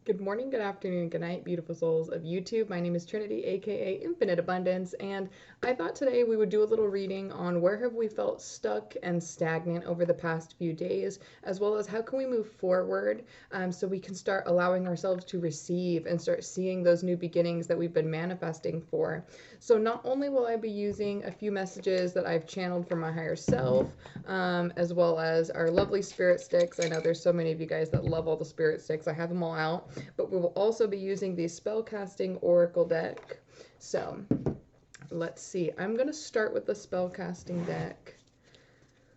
Good morning, good afternoon, good night, beautiful souls of YouTube. My name is Trinity, aka Infinite Abundance, and I thought today we would do a little reading on where have we felt stuck and stagnant over the past few days, as well as how can we move forward so we can start allowing ourselves to receive and start seeing those new beginnings that we've been manifesting for. So not only will I be using a few messages that I've channeled from my higher self, as well as our lovely spirit sticks. I know there's so many of you guys that love all the spirit sticks. I have them all out. But we will also be using the spellcasting oracle deck. So let's see. I'm going to start with the spellcasting deck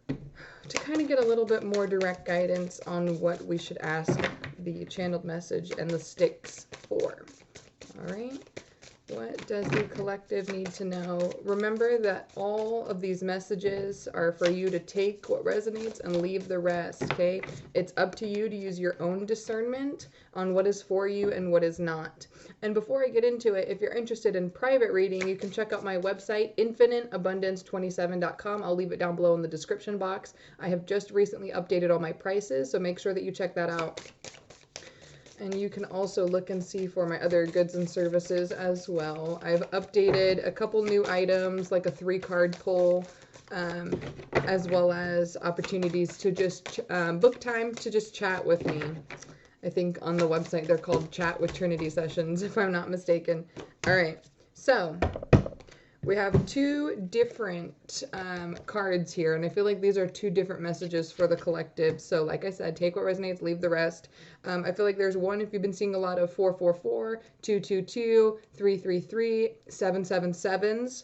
to kind of get a little bit more direct guidance on what we should ask the channeled message and the sticks for. All right. What does the collective need to know? Remember that all of these messages are for you to take what resonates and leave the rest, okay? It's up to you to use your own discernment on what is for you and what is not. And before I get into it, if you're interested in private reading, you can check out my website, infiniteabundance27.com. I'll leave it down below in the description box. I have just recently updated all my prices, so make sure that you check that out. And you can also look and see for my other goods and services as well. I've updated a couple new items, like a 3-card pull, as well as opportunities to just book time to just chat with me. I think on the website they're called Chat with Trinity sessions, if I'm not mistaken. All right, so we have two different cards here, and I feel like these are two different messages for the collective. So like I said, take what resonates, leave the rest. I feel like there's one, if you've been seeing a lot of 444, 222, 333, 777s,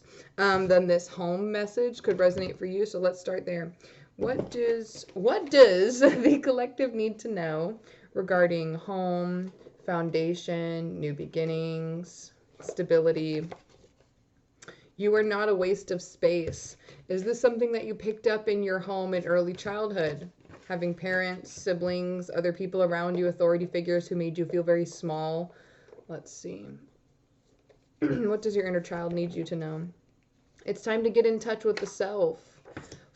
then this home message could resonate for you. So let's start there. What does the collective need to know regarding home, foundation, new beginnings, stability? You are not a waste of space. Is this something that you picked up in your home in early childhood? Having parents, siblings, other people around you, authority figures who made you feel very small? Let's see. What does your inner child need you to know? It's time to get in touch with the self.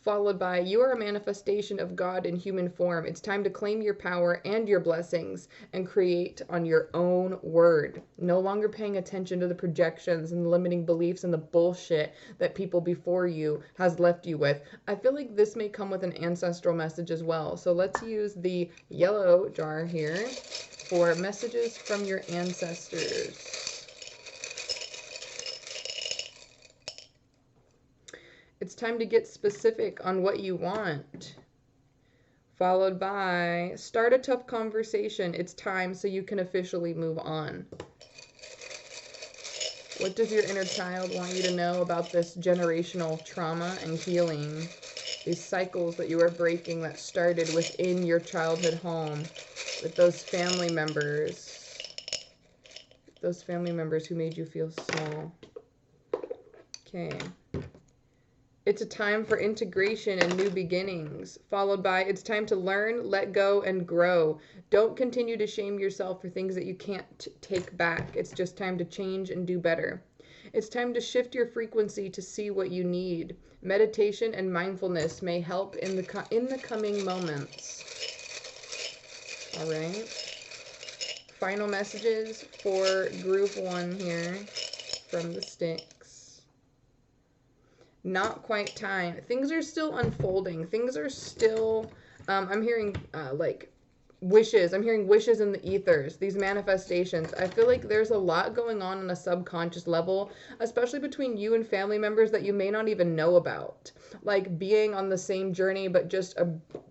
Followed by, you are a manifestation of God in human form. It's time to claim your power and your blessings and create on your own word. No longer paying attention to the projections and the limiting beliefs and the bullshit that people before you has left you with. I feel like this may come with an ancestral message as well. So let's use the yellow jar here for messages from your ancestors. It's time to get specific on what you want. Followed by, start a tough conversation. It's time so you can officially move on. What does your inner child want you to know about this generational trauma and healing? These cycles that you are breaking that started within your childhood home with those family members. Those family members who made you feel small. Okay. It's a time for integration and new beginnings, followed by it's time to learn, let go, and grow. Don't continue to shame yourself for things that you can't take back. It's just time to change and do better. It's time to shift your frequency to see what you need. Meditation and mindfulness may help in the coming moments. All right. Final messages for group 1 here from the stick. Not quite time. Things are still unfolding. Things are still, I'm hearing like wishes. I'm hearing wishes in the ethers, these manifestations. I feel like there's a lot going on a subconscious level, especially between you and family members that you may not even know about. Like being on the same journey, but just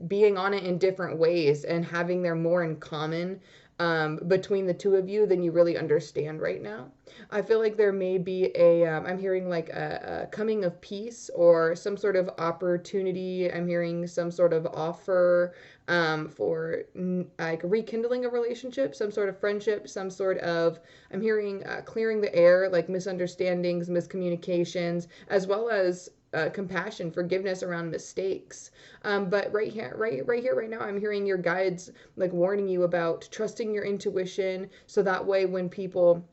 being on it in different ways and having there more in common between the two of you than you really understand right now. I feel like there may be I'm hearing like a coming of peace or some sort of opportunity. I'm hearing some sort of offer for like rekindling a relationship, some sort of friendship, some sort of, I'm hearing clearing the air, like misunderstandings, miscommunications, as well as compassion, forgiveness around mistakes. But right here, right now, I'm hearing your guides like warning you about trusting your intuition. So that way when people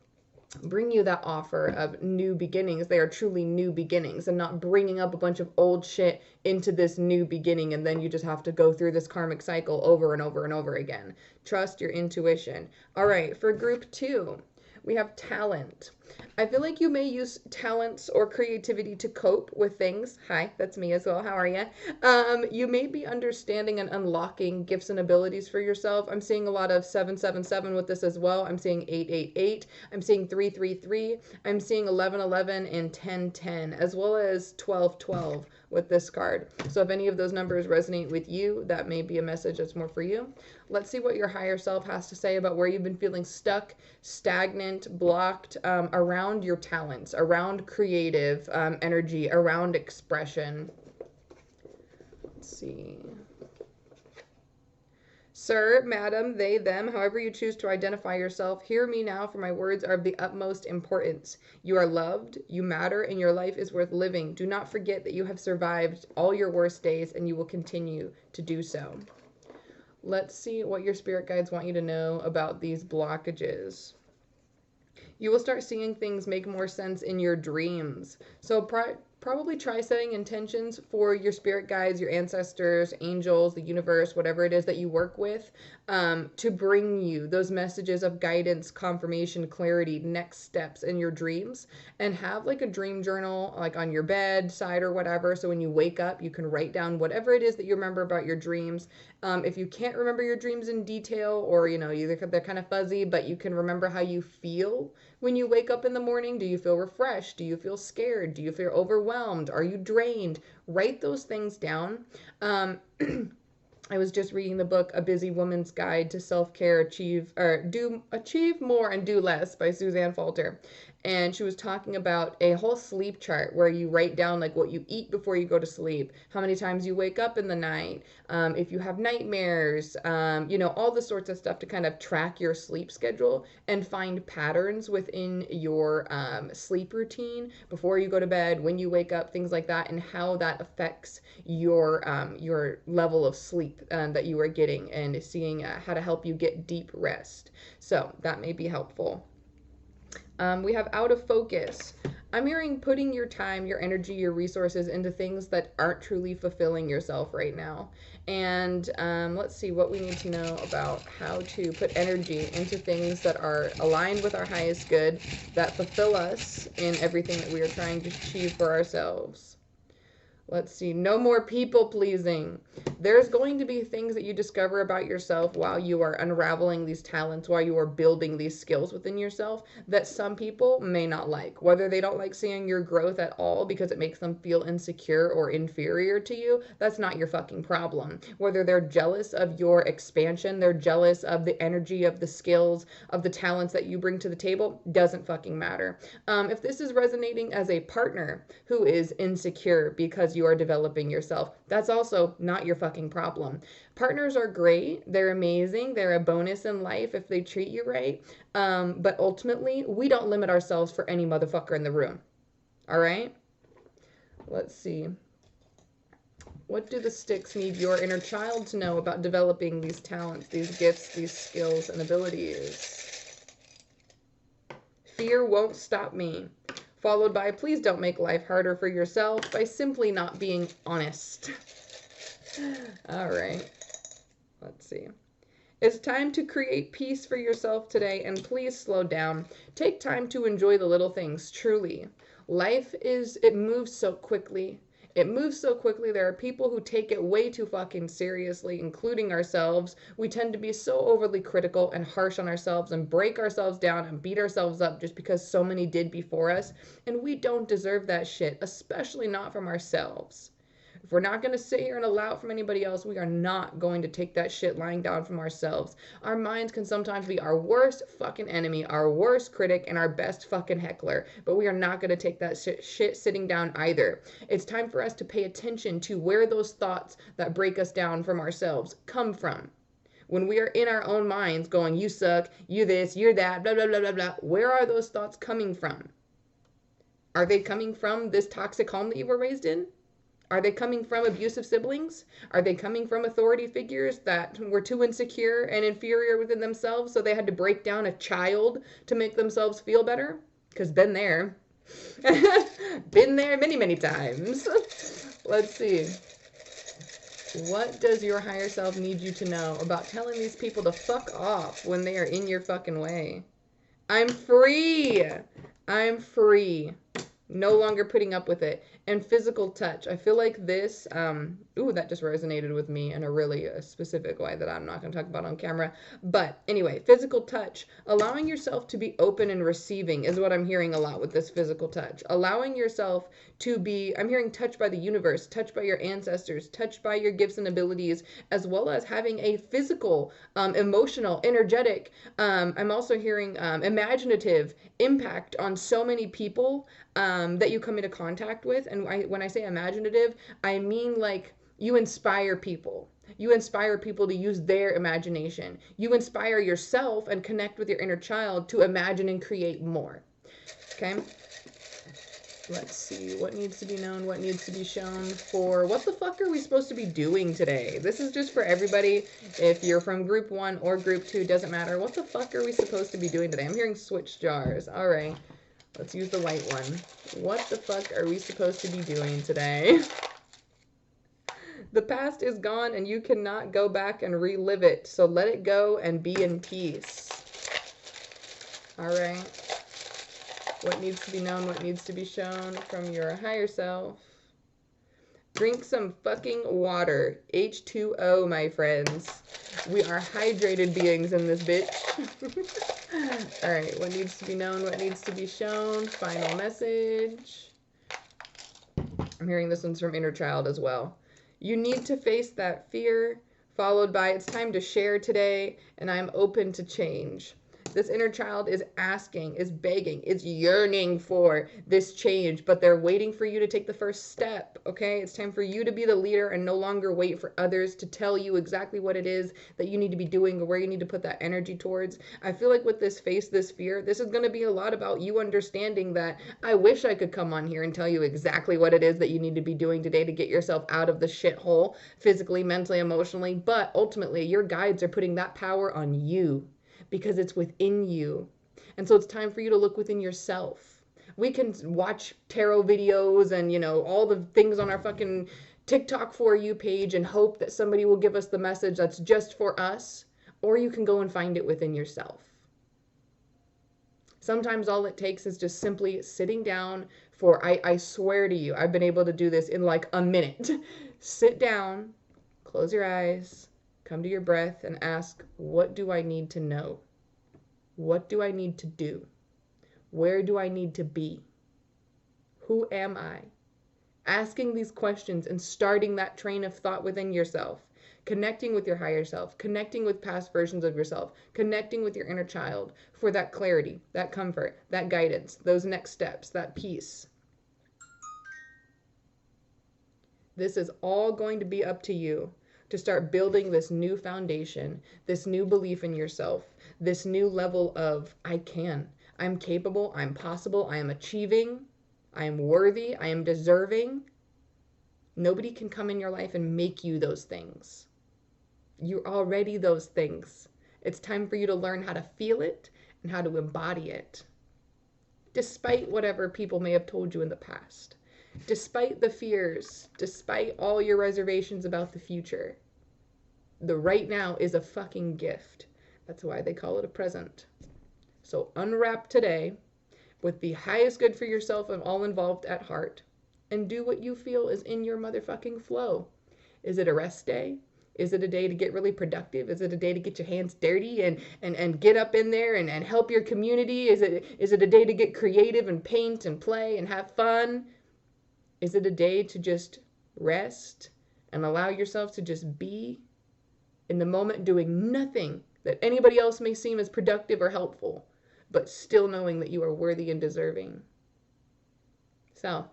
bring you that offer of new beginnings. They are truly new beginnings, and not bringing up a bunch of old shit into this new beginning, and then you just have to go through this karmic cycle over and over and over again. Trust your intuition. All right, for group 2, we have talent. I feel like you may use talents or creativity to cope with things. Hi, that's me as well. How are you? You may be understanding and unlocking gifts and abilities for yourself. I'm seeing a lot of 777 with this as well. I'm seeing 888. I'm seeing 333. I'm seeing 1111 and 1010, as well as 1212 with this card. So if any of those numbers resonate with you, that may be a message that's more for you. Let's see what your higher self has to say about where you've been feeling stuck, stagnant, blocked, around your talents, around creative energy, around expression. Let's see. Sir, madam, they, them, however you choose to identify yourself, hear me now, for my words are of the utmost importance. You are loved, you matter, and your life is worth living. Do not forget that you have survived all your worst days, and you will continue to do so. Let's see what your spirit guides want you to know about these blockages. You will start seeing things make more sense in your dreams. So probably try setting intentions for your spirit guides, your ancestors, angels, the universe, whatever it is that you work with, to bring you those messages of guidance, confirmation, clarity, next steps in your dreams. And have like a dream journal, like on your bedside or whatever. So when you wake up, you can write down whatever it is that you remember about your dreams. If you can't remember your dreams in detail, or they're kind of fuzzy, but you can remember how you feel when you wake up in the morning. Do you feel refreshed? Do you feel scared? Do you feel overwhelmed? Are you drained? Write those things down. I was just reading the book A Busy Woman's Guide to Self-Care, Achieve More and Do Less by Suzanne Falter. And she was talking about a whole sleep chart where you write down like what you eat before you go to sleep, how many times you wake up in the night, if you have nightmares, all the sorts of stuff to kind of track your sleep schedule and find patterns within your sleep routine before you go to bed, when you wake up, things like that, and how that affects your level of sleep that you are getting, and seeing how to help you get deep rest. So that may be helpful. We have out of focus. I'm hearing putting your time, your energy, your resources into things that aren't truly fulfilling yourself right now. And let's see what we need to know about how to put energy into things that are aligned with our highest good, that fulfill us in everything that we are trying to achieve for ourselves. Let's see. No more people pleasing. There's going to be things that you discover about yourself while you are unraveling these talents, while you are building these skills within yourself, that some people may not like. Whether they don't like seeing your growth at all because it makes them feel insecure or inferior to you, that's not your fucking problem. Whether they're jealous of your expansion, they're jealous of the energy, of the skills, of the talents that you bring to the table, doesn't fucking matter. If this is resonating as a partner who is insecure because you are developing yourself, that's also not your fucking problem. Partners are great. They're amazing. They're a bonus in life if they treat you right. But ultimately, we don't limit ourselves for any motherfucker in the room. All right? Let's see. What do the sticks need your inner child to know about developing these talents, these gifts, these skills and abilities? Fear won't stop me. Followed by, please don't make life harder for yourself by simply not being honest. All right. Let's see. It's time to create peace for yourself today, and please slow down. Take time to enjoy the little things, truly. Life it moves so quickly. It moves so quickly. There are people who take it way too fucking seriously, including ourselves. We tend to be so overly critical and harsh on ourselves and break ourselves down and beat ourselves up just because so many did before us. And we don't deserve that shit, especially not from ourselves. If we're not going to sit here and allow it from anybody else, we are not going to take that shit lying down from ourselves. Our minds can sometimes be our worst fucking enemy, our worst critic, and our best fucking heckler. But we are not going to take that shit sitting down either. It's time for us to pay attention to where those thoughts that break us down from ourselves come from. When we are in our own minds going, you suck, you this, you're that, blah, blah, blah, blah, blah, where are those thoughts coming from? Are they coming from this toxic home that you were raised in? Are they coming from abusive siblings? Are they coming from authority figures that were too insecure and inferior within themselves, so they had to break down a child to make themselves feel better? Because been there. Been there many, many times. Let's see. What does your higher self need you to know about telling these people to fuck off when they are in your fucking way? I'm free. I'm free. No longer putting up with it. And physical touch. I feel like this, ooh, that just resonated with me in a really specific way that I'm not going to talk about on camera. But anyway, physical touch. Allowing yourself to be open and receiving is what I'm hearing a lot with this physical touch. Allowing yourself to be, I'm hearing touched by the universe, touched by your ancestors, touched by your gifts and abilities, as well as having a physical, emotional, energetic, I'm also hearing imaginative impact on so many people that you come into contact with. And when I say imaginative, I mean like you inspire people. You inspire people to use their imagination. You inspire yourself and connect with your inner child to imagine and create more. Okay? Let's see. What needs to be known? What needs to be shown for... What the fuck are we supposed to be doing today? This is just for everybody. If you're from group 1 or group 2, doesn't matter. What the fuck are we supposed to be doing today? I'm hearing switch jars. All right. Let's use the white one. What the fuck are we supposed to be doing today? The past is gone and you cannot go back and relive it. So let it go and be in peace. All right. What needs to be known? What needs to be shown from your higher self? Drink some fucking water. H2O, my friends. We are hydrated beings in this bitch. All right, what needs to be known? What needs to be shown? Final message. I'm hearing this one's from inner child as well. You need to face that fear, followed by it's time to share today, and I'm open to change. This inner child is asking, is begging, is yearning for this change, but they're waiting for you to take the first step, okay? It's time for you to be the leader and no longer wait for others to tell you exactly what it is that you need to be doing or where you need to put that energy towards. I feel like with this face, this fear, this is going to be a lot about you understanding that I wish I could come on here and tell you exactly what it is that you need to be doing today to get yourself out of the shithole, physically, mentally, emotionally, but ultimately your guides are putting that power on you. Because it's within you. And so it's time for you to look within yourself. We can watch tarot videos and, you know, all the things on our fucking TikTok For You page and hope that somebody will give us the message that's just for us. Or you can go and find it within yourself. Sometimes all it takes is just simply sitting down for, I swear to you, I've been able to do this in like a minute. Sit down, close your eyes, come to your breath and ask, what do I need to know? What do I need to do? Where do I need to be? Who am I? Asking these questions and starting that train of thought within yourself, connecting with your higher self, connecting with past versions of yourself, connecting with your inner child for that clarity, that comfort, that guidance, those next steps, that peace. This is all going to be up to you. To start building this new foundation, this new belief in yourself, this new level of I can, I'm capable, I'm possible, I am achieving, I am worthy, I am deserving. Nobody can come in your life and make you those things. You're already those things. It's time for you to learn how to feel it and how to embody it. Despite whatever people may have told you in the past. Despite the fears, despite all your reservations about the future, the right now is a fucking gift. That's why they call it a present. So unwrap today with the highest good for yourself and all involved at heart and do what you feel is in your motherfucking flow. Is it a rest day? Is it a day to get really productive? Is it a day to get your hands dirty and get up in there and help your community? Is it a day to get creative and paint and play and have fun? Is it a day to just rest and allow yourself to just be in the moment doing nothing that anybody else may seem as productive or helpful, but still knowing that you are worthy and deserving? So,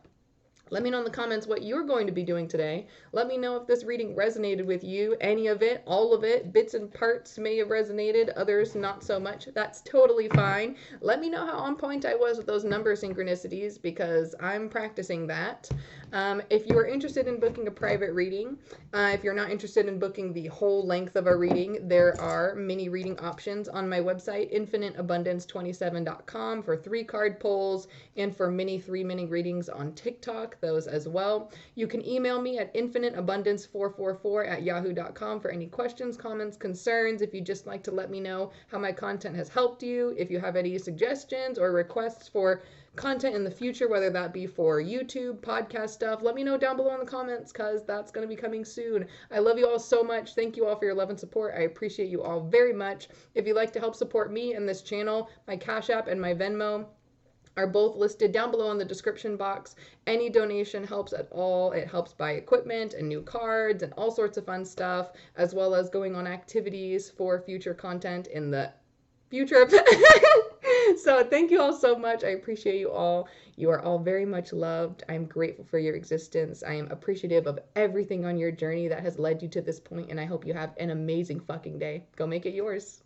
let me know in the comments what you're going to be doing today. Let me know if this reading resonated with you, any of it, all of it. Bits and parts may have resonated, others not so much. That's totally fine. Let me know how on point I was with those number synchronicities because I'm practicing that. If you are interested in booking a private reading, if you're not interested in booking the whole length of a reading, there are mini reading options on my website, infiniteabundance27.com, for 3-card pulls and for mini 3-minute readings on TikTok, those as well. You can email me at infiniteabundance444@yahoo.com for any questions, comments, concerns. If you'd just like to let me know how my content has helped you, if you have any suggestions or requests for content in the future, whether that be for YouTube, podcast stuff, let me know down below in the comments, because that's going to be coming soon. I love you all so much. Thank you all for your love and support. I appreciate you all very much. If you'd like to help support me and this channel, my Cash App and my Venmo are both listed down below in the description box. Any donation helps at all. It helps buy equipment and new cards and all sorts of fun stuff, as well as going on activities for future content in the future. So thank you all so much. I appreciate you all. You are all very much loved. I'm grateful for your existence. I am appreciative of everything on your journey that has led you to this point, and I hope you have an amazing fucking day. Go make it yours.